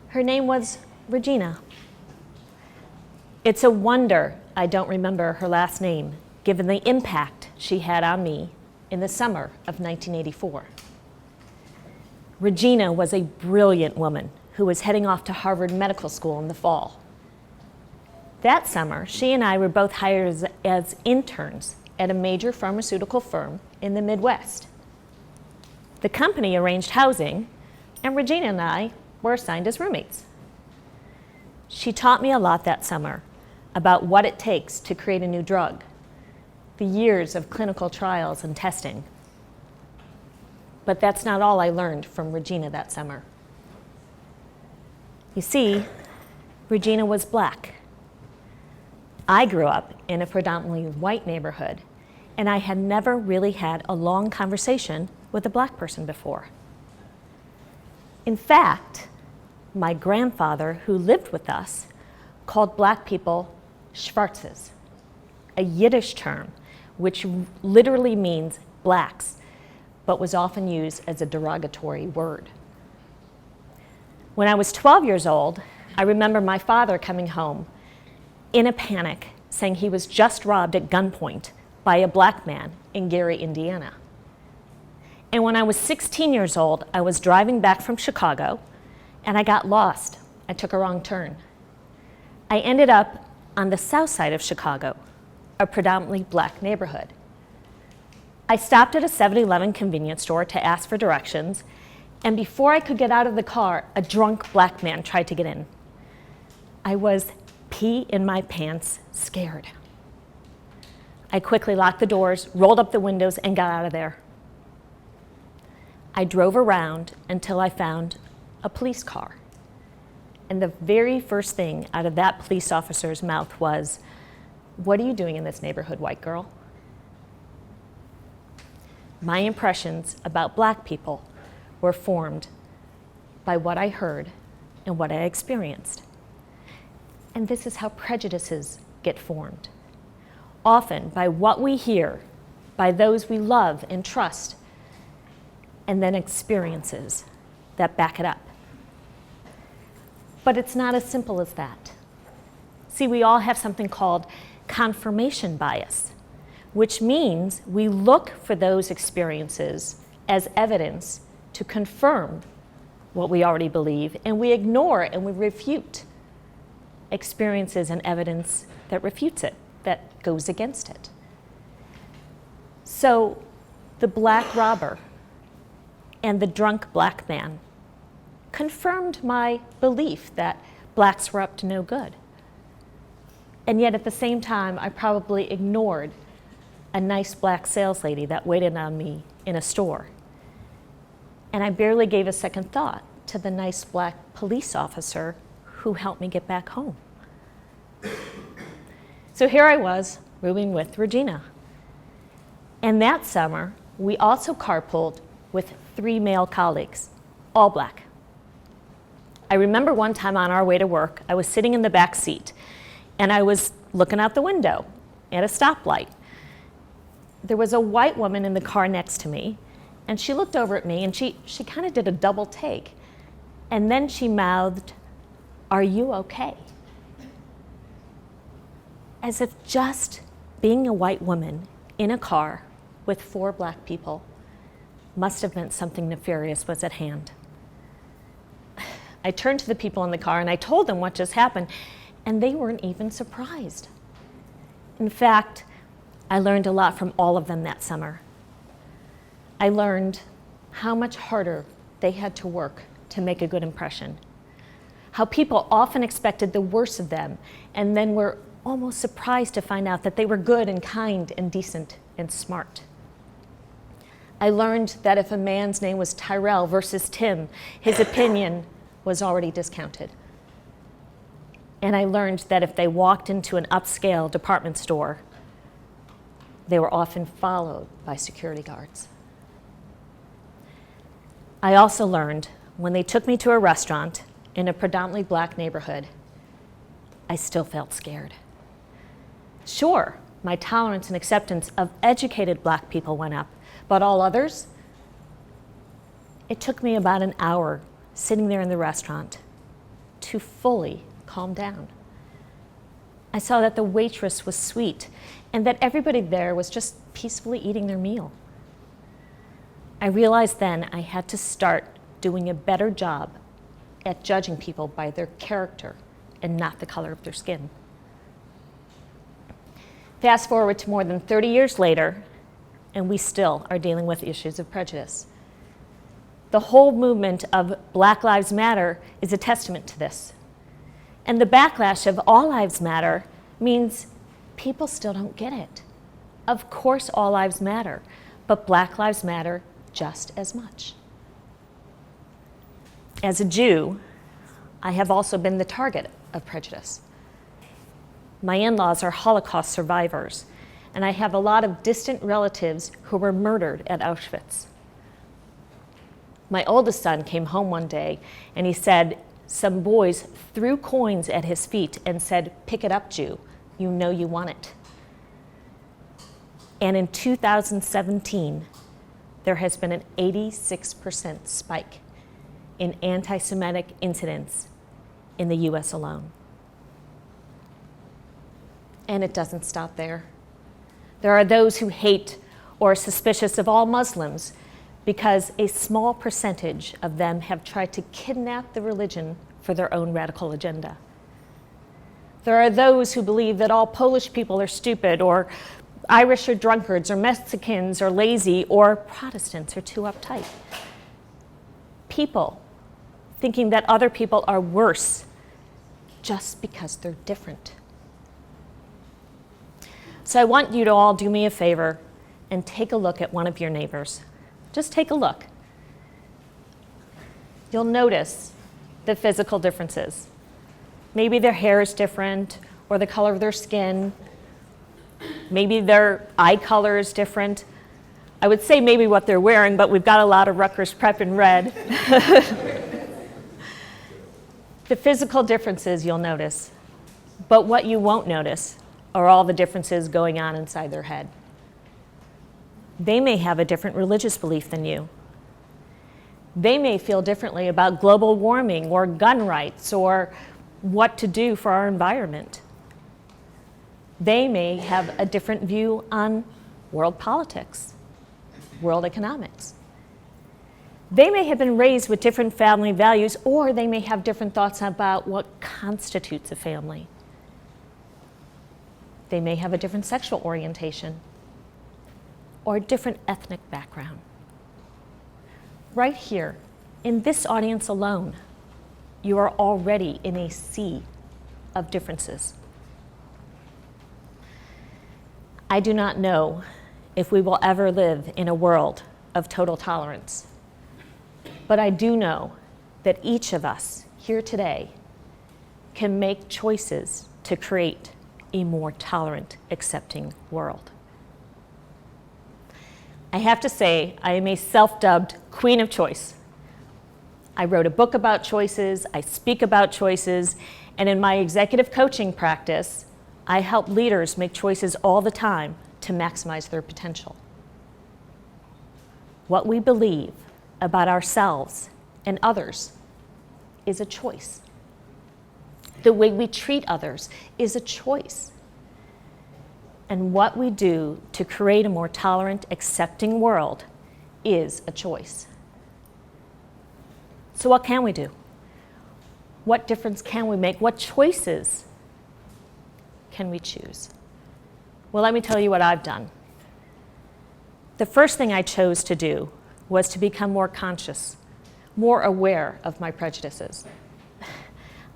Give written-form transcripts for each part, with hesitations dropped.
Her name was Regina. It's a wonder I don't remember her last name, given the impact she had on me in the summer of 1984. Regina was a brilliant woman who was heading off to Harvard Medical School in the fall. That summer, she and I were both hired as interns at a major pharmaceutical firm in the Midwest. The company arranged housing, and Regina and I were assigned as roommates. She taught me a lot that summer about what it takes to create a new drug, the years of clinical trials and testing. But that's not all I learned from Regina that summer. You see, Regina was black. I grew up in a predominantly white neighborhood, and I had never really had a long conversation with a black person before. In fact, my grandfather, who lived with us, called black people schwarzes, a Yiddish term which literally means blacks, but was often used as a derogatory word. When I was 12 years old, I remember my father coming home in a panic, saying he was just robbed at gunpoint by a black man in Gary, Indiana. And when I was 16 years old, I was driving back from Chicago, and I got lost. I took a wrong turn. I ended up on the south side of Chicago, a predominantly black neighborhood. I stopped at a 7-Eleven convenience store to ask for directions, and before I could get out of the car, a drunk black man tried to get in. I was pee in my pants, scared. I quickly locked the doors, rolled up the windows, and got out of there. I drove around until I found a police car. And the very first thing out of that police officer's mouth was, "What are you doing in this neighborhood, white girl?" My impressions about black people were formed by what I heard and what I experienced. And this is how prejudices get formed. Often by what we hear, by those we love and trust, and then experiences that back it up. But it's not as simple as that. See, we all have something called confirmation bias, which means we look for those experiences as evidence to confirm what we already believe, and we ignore and we refute experiences and evidence that refutes it, that goes against it. So the black robber and the drunk black man confirmed my belief that blacks were up to no good. And yet at the same time, I probably ignored a nice black sales lady that waited on me in a store. And I barely gave a second thought to the nice black police officer who helped me get back home. So here I was, rooming with Regina. And that summer, we also carpooled with 3 male colleagues, all black. I remember one time on our way to work, I was sitting in the back seat, and I was looking out the window at a stoplight. There was a white woman in the car next to me, and she looked over at me, and she kind of did a double take. And then she mouthed, "Are you okay?" As if just being a white woman in a car with 4 black people must have meant something nefarious was at hand. I turned to the people in the car and I told them what just happened, and they weren't even surprised. In fact, I learned a lot from all of them that summer. I learned how much harder they had to work to make a good impression, how people often expected the worst of them and then were almost surprised to find out that they were good and kind and decent and smart. I learned that if a man's name was Tyrell versus Tim, his opinion was already discounted. And I learned that if they walked into an upscale department store, they were often followed by security guards. I also learned when they took me to a restaurant in a predominantly black neighborhood, I still felt scared. Sure, my tolerance and acceptance of educated black people went up, but all others? It took me about an hour sitting there in the restaurant, to fully calm down. I saw that the waitress was sweet and that everybody there was just peacefully eating their meal. I realized then I had to start doing a better job at judging people by their character and not the color of their skin. Fast forward to more than 30 years later, and we still are dealing with issues of prejudice. The whole movement of Black Lives Matter is a testament to this. And the backlash of All Lives Matter means people still don't get it. Of course, all lives matter, but Black Lives Matter just as much. As a Jew, I have also been the target of prejudice. My in-laws are Holocaust survivors, and I have a lot of distant relatives who were murdered at Auschwitz. My oldest son came home one day and he said some boys threw coins at his feet and said, "Pick it up, Jew, you know you want it." And in 2017, there has been an 86% spike in anti-Semitic incidents in the US alone. And it doesn't stop there. There are those who hate or are suspicious of all Muslims because a small percentage of them have tried to kidnap the religion for their own radical agenda. There are those who believe that all Polish people are stupid, or Irish are drunkards, or Mexicans are lazy, or Protestants are too uptight. People thinking that other people are worse just because they're different. So I want you to all do me a favor and take a look at one of your neighbors. Just take a look. You'll notice the physical differences. Maybe their hair is different, or the color of their skin. Maybe their eye color is different. I would say maybe what they're wearing, but we've got a lot of Rutgers Prep in red. The physical differences you'll notice, but what you won't notice are all the differences going on inside their head. They may have a different religious belief than you. They may feel differently about global warming or gun rights or what to do for our environment. They may have a different view on world politics, world economics. They may have been raised with different family values, or they may have different thoughts about what constitutes a family. They may have a different sexual orientation or a different ethnic background. Right here, in this audience alone, you are already in a sea of differences. I do not know if we will ever live in a world of total tolerance, but I do know that each of us here today can make choices to create a more tolerant, accepting world. I have to say, I am a self-dubbed queen of choice. I wrote a book about choices, I speak about choices, and in my executive coaching practice, I help leaders make choices all the time to maximize their potential. What we believe about ourselves and others is a choice. The way we treat others is a choice. And what we do to create a more tolerant, accepting world is a choice. So what can we do? What difference can we make? What choices can we choose? Well, let me tell you what I've done. The first thing I chose to do was to become more conscious, more aware of my prejudices.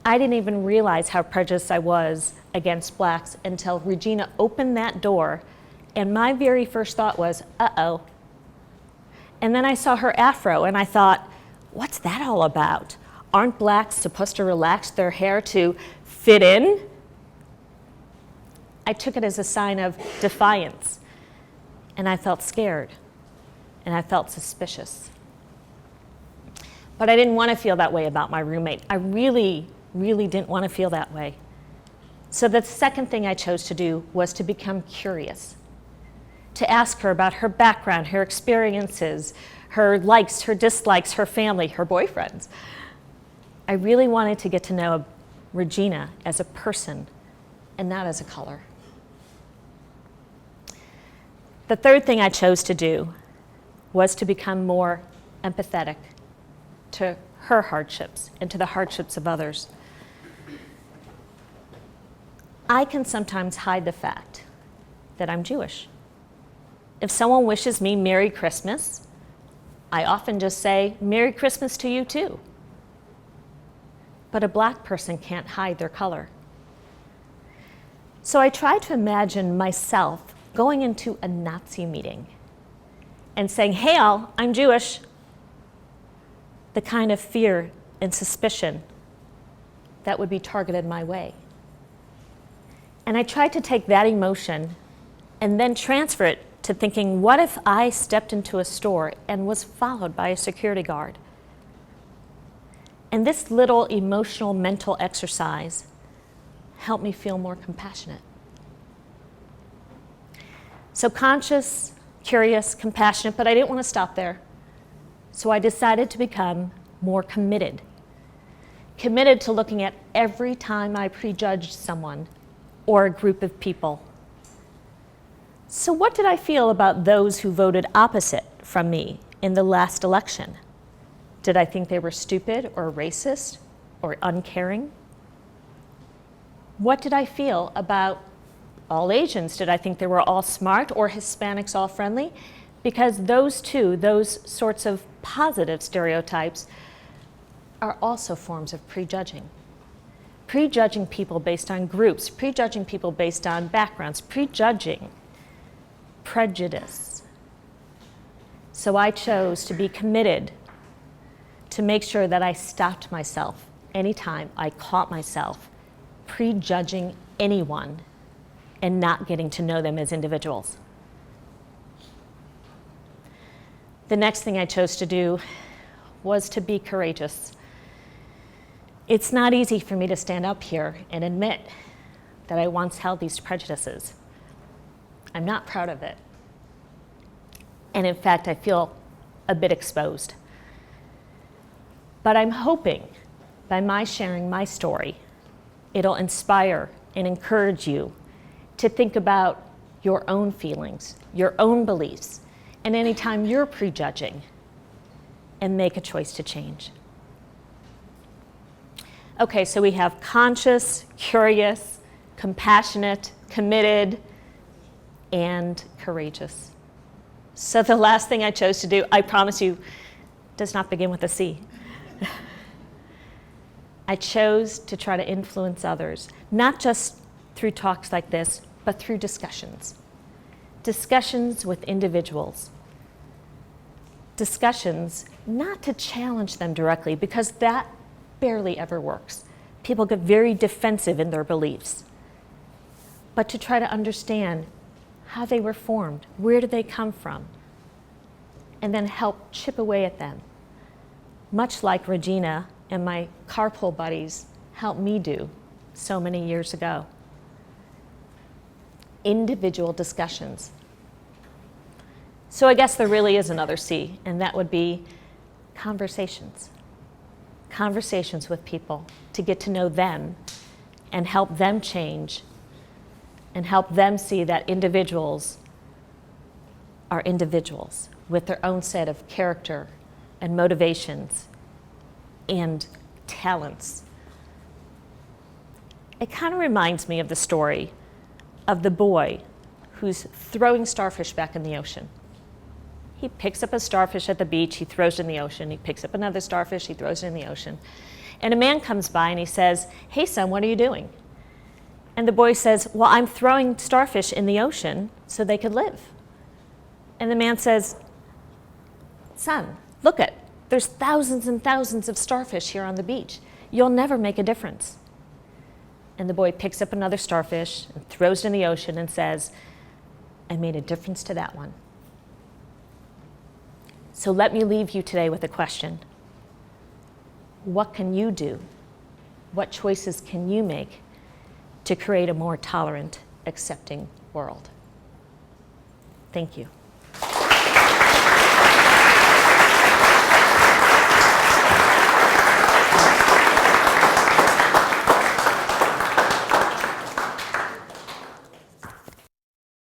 I didn't even realize how prejudiced I was against blacks until Regina opened that door, and my very first thought was, uh-oh. And then I saw her afro, and I thought, what's that all about? Aren't blacks supposed to relax their hair to fit in? I took it as a sign of defiance, and I felt scared, and I felt suspicious. But I didn't want to feel that way about my roommate. I really didn't want to feel that way. So the second thing I chose to do was to become curious, to ask her about her background, her experiences, her likes, her dislikes, her family, her boyfriends. I really wanted to get to know Regina as a person and not as a color. The third thing I chose to do was to become more empathetic to her hardships and to the hardships of others. I can sometimes hide the fact that I'm Jewish. If someone wishes me Merry Christmas, I often just say, Merry Christmas to you too. But a black person can't hide their color. So I tried to imagine myself going into a Nazi meeting and saying, hey all, I'm Jewish. The kind of fear and suspicion that would be targeted my way. And I tried to take that emotion and then transfer it to thinking, what if I stepped into a store and was followed by a security guard? And this little emotional mental exercise helped me feel more compassionate. So conscious, curious, compassionate, but I didn't want to stop there. So I decided to become more committed. Committed to looking at every time I prejudged someone or a group of people. So what did I feel about those who voted opposite from me in the last election? Did I think they were stupid or racist or uncaring? What did I feel about all Asians? Did I think they were all smart or Hispanics all friendly? Because those sorts of positive stereotypes are also forms of prejudging. Prejudging people based on groups, prejudging people based on backgrounds, prejudging, prejudice. So I chose to be committed to make sure that I stopped myself anytime I caught myself prejudging anyone and not getting to know them as individuals. The next thing I chose to do was to be courageous. It's not easy for me to stand up here and admit that I once held these prejudices. I'm not proud of it. And in fact, I feel a bit exposed. But I'm hoping by my sharing my story, it'll inspire and encourage you to think about your own feelings, your own beliefs, and anytime you're prejudging, and make a choice to change. Okay, so we have conscious, curious, compassionate, committed, and courageous. So the last thing I chose to do, I promise you, does not begin with a C. I chose to try to influence others, not just through talks like this, but through discussions. Discussions with individuals. Discussions not to challenge them directly, because that barely ever works. People get very defensive in their beliefs. But to try to understand how they were formed, where did they come from, and then help chip away at them. Much like Regina and my carpool buddies helped me do so many years ago. Individual discussions. So I guess there really is another C, and that would be conversations. Conversations with people to get to know them and help them change and help them see that individuals are individuals with their own set of character and motivations and talents. It kind of reminds me of the story of the boy who's throwing starfish back in the ocean. He picks up a starfish at the beach, he throws it in the ocean. He picks up another starfish, he throws it in the ocean. And a man comes by and he says, "Hey son, what are you doing?" And the boy says, "Well, I'm throwing starfish in the ocean so they could live." And the man says, "Son, look it, there's thousands and thousands of starfish here on the beach. You'll never make a difference." And the boy picks up another starfish and throws it in the ocean and says, "I made a difference to that one." So let me leave you today with a question. What can you do? What choices can you make to create a more tolerant, accepting world? Thank you.